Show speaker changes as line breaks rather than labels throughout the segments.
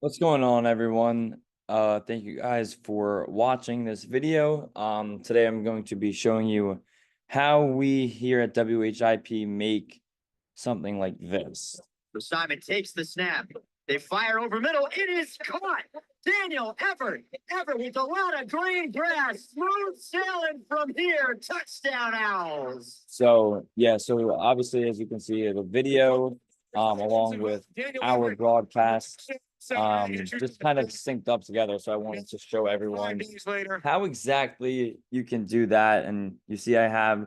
What's going on, everyone? Thank you guys for watching this video. Today I'm going to be showing you how we here at WHIP make something like this.
Simon takes the snap. They fire over middle. It is caught. Daniel Everett with a lot of green grass. Smooth sailing from here. Touchdown Owls.
So obviously, as you can see, the video, along with our broadcast, just kind of synced up together. So I wanted to show everyone how exactly you can do that. And you see, I have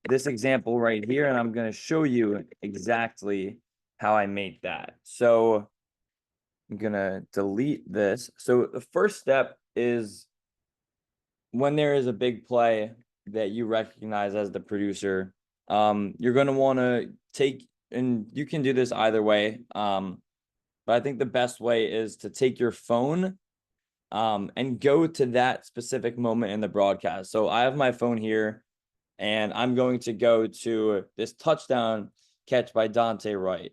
this example right here, and I'm going to show you exactly how I make that. So I'm going to delete this. So the first step is when there is a big play that you recognize as the producer, you're going to want to take, and you can do this either way. But I think the best way is to take your phone and go to that specific moment in the broadcast. So I have my phone here, and I'm going to go to this touchdown catch by Dante Wright,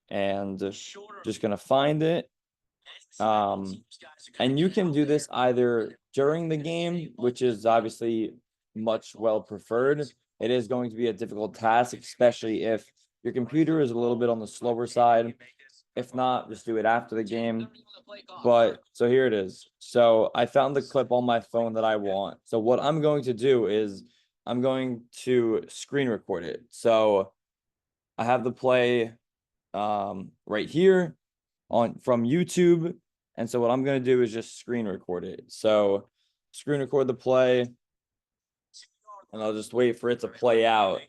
and just going to find it. And you can do this either during the game, which is obviously much well preferred. It is going to be a difficult task, especially if your computer is a little bit on the slower side. If not, just do it after the game. But so here it is. So I found the clip on my phone that I want. So what I'm going to do is I'm going to screen record it. So I have the play right here from YouTube. And so what I'm going to do is just screen record it. So screen record the play, and I'll just wait for it to play out.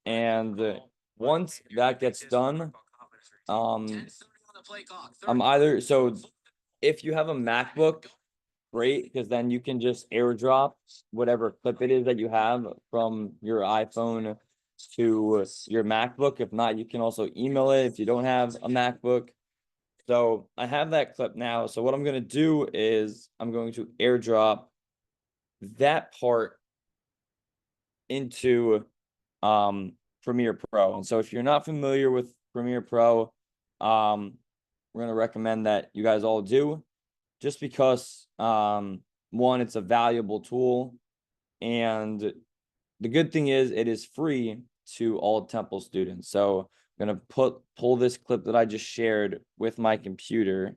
And once that gets done, I'm either, so if you have a MacBook, great, because then you can just airdrop whatever clip it is that you have from your iPhone to your MacBook. If not, you can also email it if you don't have a MacBook. So I have that clip now. So what I'm going to do is I'm going to airdrop that part into Premiere Pro. And so if you're not familiar with Premiere Pro, we're going to recommend that you guys all do, just because one, it's a valuable tool, and the good thing is it is free to all Temple students. So I'm going to pull this clip that I just shared with my computer.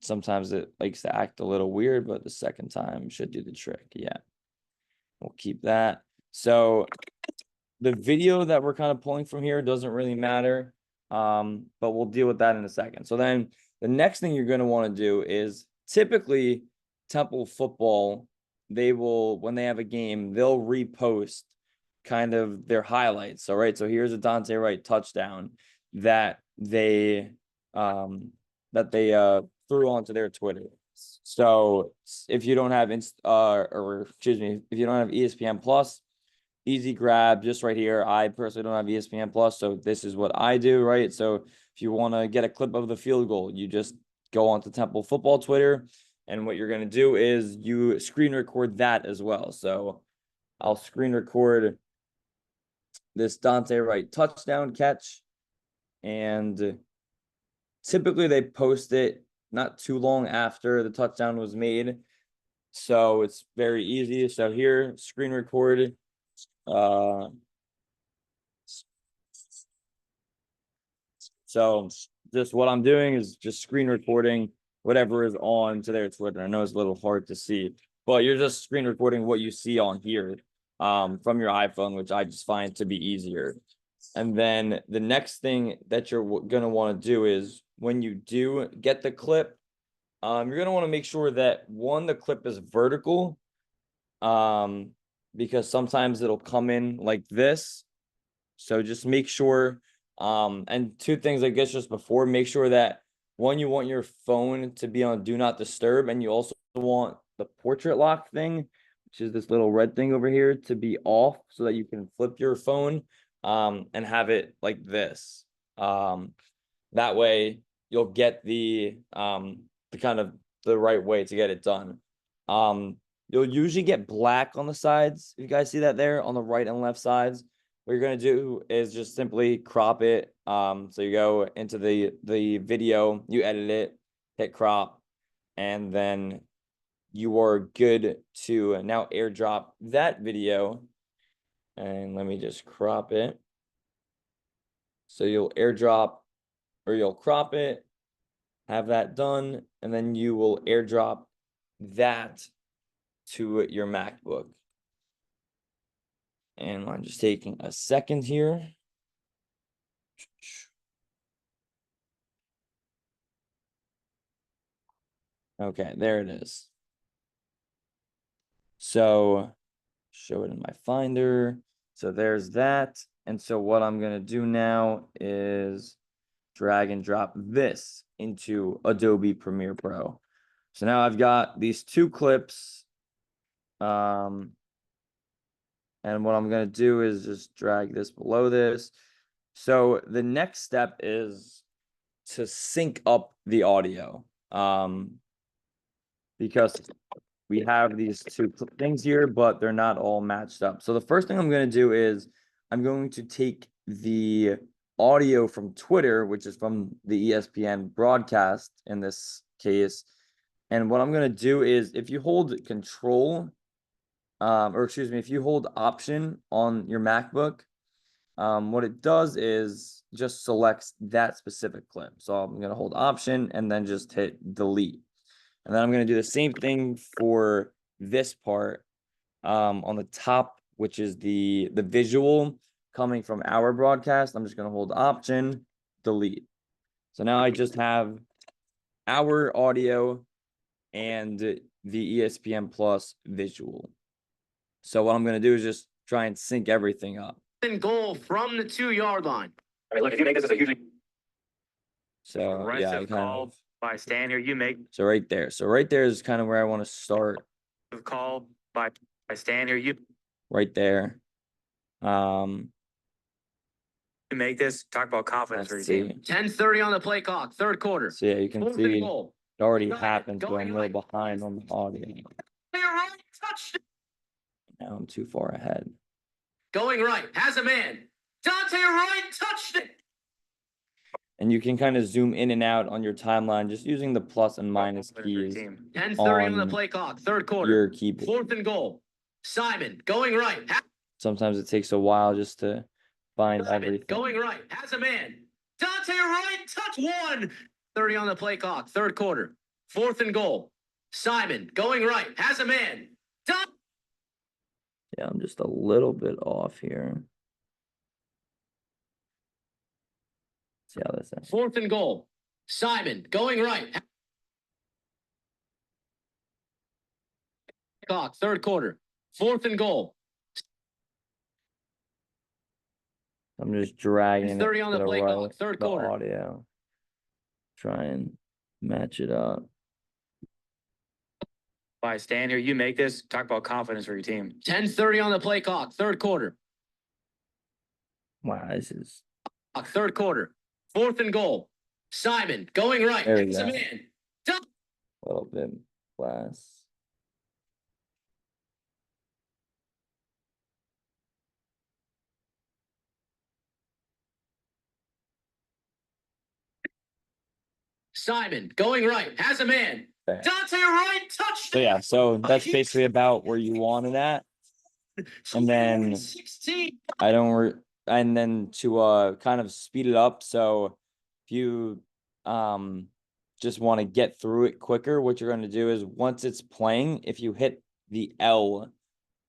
Sometimes it likes to act a little weird, but the second time should do the trick. Yeah, we'll keep that. So the video that we're kind of pulling from here doesn't really matter, but we'll deal with that in a second. So then the next thing you're going to want to do is, typically Temple football, they will, when they have a game, they'll repost kind of their highlights. So right, so here's a Dante Wright touchdown that they threw onto their Twitter. So if you don't have if you don't have ESPN Plus, easy grab, just right here. I personally don't have ESPN Plus, so this is what I do, right? So if you want to get a clip of the field goal, you just go onto Temple football Twitter, and what you're going to do is you screen record that as well. So I'll screen record this Dante Wright touchdown catch, and typically they post it not too long after the touchdown was made, so it's very easy. So here, screen record. So just what I'm doing is just screen recording whatever is on to their Twitter. I know it's a little hard to see, but you're just screen recording what you see on here from your iPhone, which I just find to be easier. And then the next thing that you're going to want to do is, when you do get the clip, you're going to want to make sure that, one, the clip is vertical, because sometimes it'll come in like this. So just make sure, and two things, I guess, just before, make sure that, one, you want your phone to be on do not disturb, and you also want the portrait lock thing, which is this little red thing over here, to be off, so that you can flip your phone and have it like this. That way you'll get the kind of the right way to get it done. You'll usually get black on the sides. You guys see that there on the right and left sides? what you're gonna do is just simply crop it. So you go into the video, you edit it, hit crop, and then you are good to now airdrop that video. And let me just crop it. So you'll airdrop or you'll crop it, have that done, and then you will airdrop that to your MacBook. And I'm just taking a second here. Okay, there it is. So show it in my Finder. So there's that. And so what I'm going to do now is drag and drop this into Adobe Premiere Pro. So now I've got these two clips. And what I'm going to do is just drag this below this. So the next step is to sync up the audio. Because we have these two things here, but they're not all matched up. So the first thing I'm going to do is I'm going to take the audio from Twitter, which is from the ESPN broadcast in this case. And what I'm going to do is if you hold control, or excuse me, if you hold option on your MacBook, what it does is just selects that specific clip. So I'm going to hold option and then just hit delete. And then I'm going to do the same thing for this part on the top, which is the visual coming from our broadcast. I'm just going to hold option, delete. So now I just have our audio and the ESPN Plus visual. So what I'm going to do is just try and sync everything up.
Goal from the 2-yard line.
I mean, look, if you make this as a hugely
So yeah, I kind
call
of,
by stand here, you make
so right there. So right there is kind of where I want to start.
the call by stand here, you
Right there. Um,
make this. Talk about confidence for your
let's
team.
see.
10:30 on the play clock, third quarter.
So yeah, you can
Fourth
see
and
it
goal.
already
Right,
happened, so
going
I'm a little behind on the audio.
Touchdown.
Now I'm too far ahead.
Going right, has a man. Dante Wright touched it.
And you can kind of zoom in and out on your timeline just using the plus and minus
Confidence for your
keys,
team.
10:30 on the
on
play clock, third quarter.
your keyboard.
Fourth and goal. Simon going right.
Sometimes it takes a while just to find
Simon
everything.
going right, has a man. Dante Wright touch one. 30 on the play clock, third quarter. Fourth and goal. Simon going right, has a man.
Yeah, I'm just a little bit off here. See how this is.
Fourth and goal. Simon going right. Clock, third quarter. Fourth and goal.
I'm just dragging it
30 on
to
the
the
play
right,
clock, third
the
quarter.
audio. Try and match it up.
By stand here, you make this. Talk about confidence for your team.
10:30 on the play clock, third quarter.
Wow, this is
Third quarter. Fourth and goal. Simon going right.
There we
Has a
go.
man.
a little bit less.
Simon going right. Has a man.
There.
Dante Wright touched
So yeah, so that's basically about where you want it at. And then
16.
and then to kind of speed it up. So if you just want to get through it quicker, what you're going to do is once it's playing, if you hit the L,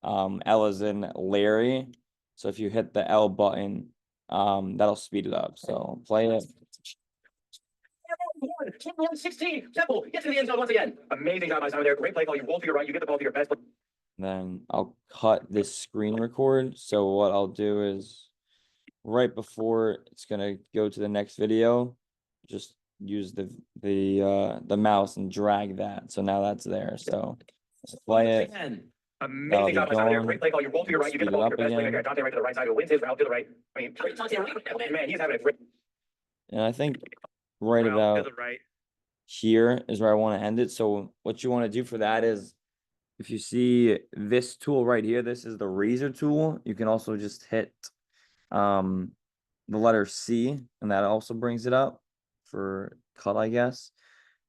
L is in Larry. So if you hit the L button, that'll speed it up. So play it.
16. Temple gets to the end zone once again.
Amazing job by Simon there. Great play call. You roll to your right. You get the ball to your best.
Then I'll cut this screen record. So what I'll do is right before it's gonna go to the next video, just use the mouse and drag that. So now that's there. So let's play it.
Amazing job by Simon there.
going.
Great play call. You roll to your right. You get the
Speed it
ball to
up
your best.
again.
Player. Dante right to the right side. Who wins his route to the right. I mean, man, he's having a great
And I think right
route
about
to the right.
here is where I want to end it. So what you want to do for that is if you see this tool right here, this is the razor tool. You can also just hit the letter C, and that also brings it up for cut, I guess.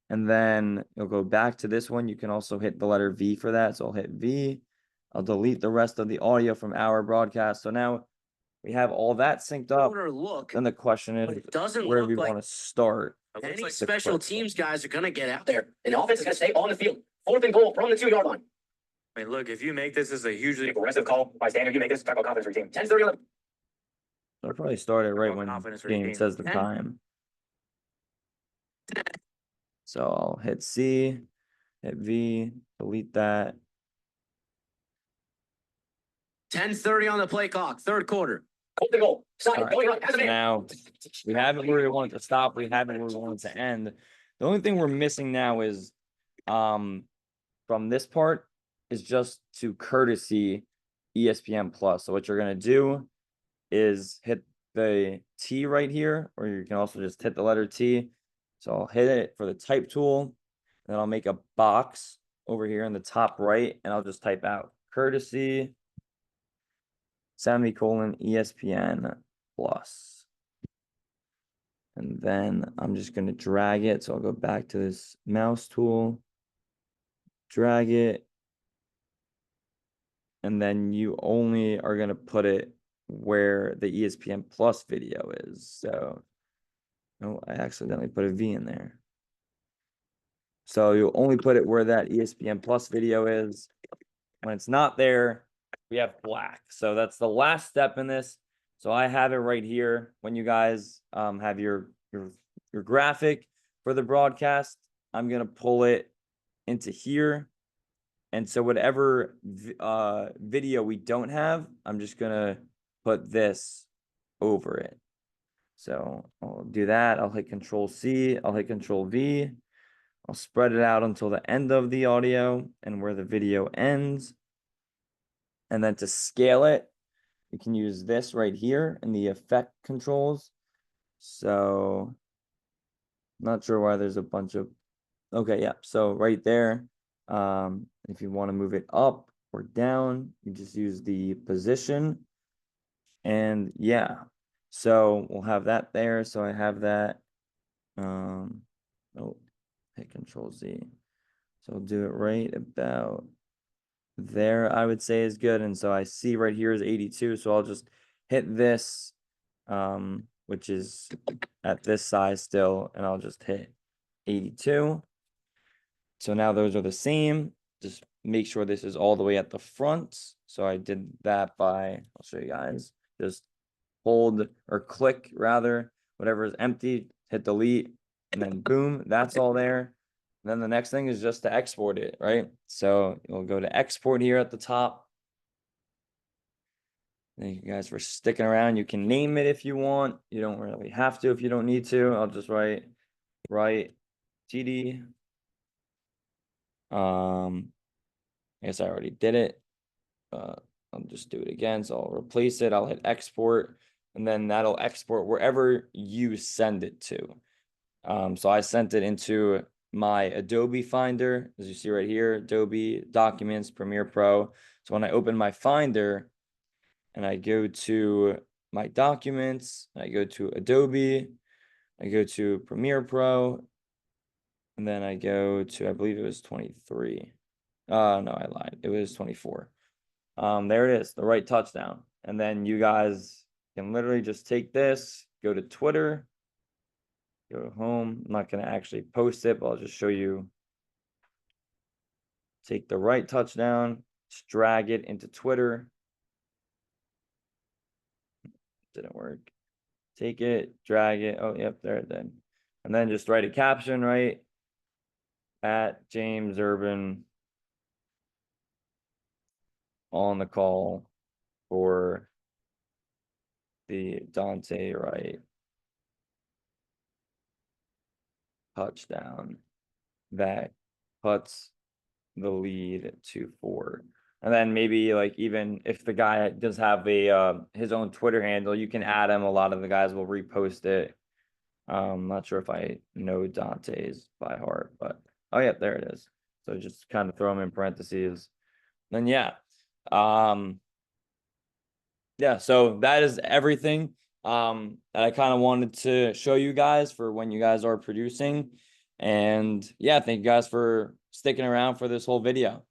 And then you'll go back to this one. You can also hit the letter V for that. So I'll hit V. I'll delete the rest of the audio from our broadcast. So now we have all that synced up.
Look,
Then the question
but
is,
it doesn't
where
look
we
like
want to start.
any
the
special
quick
teams guys are gonna get out
There, and the offense is gonna stay on the field. 4th and goal from the 2-yard line.
I mean, look, if you make this as a hugely
Aggressive call by Standard. You make this, talk about confidence for your team. 10-30.
I'll probably start it right when
confidence for your
James
team.
says the
Ten.
time. So I'll hit C, hit V, delete that.
10:30 on the play clock, third quarter.
4th and goal. Side,
All right.
going right, has a man.
Now, we have it where we want it to stop. We have it where we want it to end. The only thing we're missing now is, from this part is just to courtesy ESPN Plus. So what you're gonna do is hit the T right here, or you can also just hit the letter T. So I'll hit it for the type tool, and then I'll make a box over here in the top right, and I'll just type out courtesy semicolon ESPN Plus. And then I'm just going to drag it. So I'll go back to this mouse tool, drag it. And then you only are going to put it where the ESPN Plus video is. So, oh, I accidentally put a V in there. So you'll only put it where that ESPN Plus video is. When it's not there, we have black. So that's the last step in this. So I have it right here. When you guys have your graphic for the broadcast, I'm gonna pull it into here. And so whatever video we don't have, I'm just gonna put this over it. So I'll do that. I'll hit Control C. I'll hit Control V. I'll spread it out until the end of the audio and where the video ends. And then to scale it, you can use this right here in the effect controls. So not sure why there's a bunch of, okay, yeah. So right there, if you want to move it up or down, you just use the position. And yeah, so we'll have that there. So I have that, oh, hit Control Z. So I'll do it right about there, I would say is good. And so I see right here is 82. So I'll just hit this, which is at this size still, and I'll just hit 82. So now those are the same. Just make sure this is all the way at the front. So I did that by, I'll show you guys, just hold or click rather, whatever is empty, hit delete, and then boom, that's all there. And then the next thing is just to export it, right? So you'll go to export here at the top. Thank you guys for sticking around. You can name it if you want. You don't really have to if you don't need to. I'll just write TD. I guess I already did it. I'll just do it again. So I'll replace it. I'll hit export, and then that'll export wherever you send it to. So I sent it into my Adobe Finder, as you see right here, Adobe Documents, Premiere Pro. So when I open my Finder and I go to my documents, I go to Adobe, I go to Premiere Pro, and then I go to, I believe it was 23. No, I lied. It was 24. There it is, the right touchdown. And then you guys can literally just take this, go to Twitter, go home. I'm not going to actually post it, but I'll just show you. Take the right touchdown, just drag it into Twitter. Didn't work. Take it, drag it. Oh, yep, there it did. And then just write a caption, right? At James Urban on the call for the Dante Wright touchdown that puts the lead to 4. And then maybe like even if the guy does have a his own Twitter handle, you can add him. A lot of the guys will repost it. Not sure if I know Dante's by heart, but oh yeah, there it is. So just kind of throw them in parentheses. Then yeah. yeah, so that is everything that I kind of wanted to show you guys for when you guys are producing. And yeah, thank you guys for sticking around for this whole video.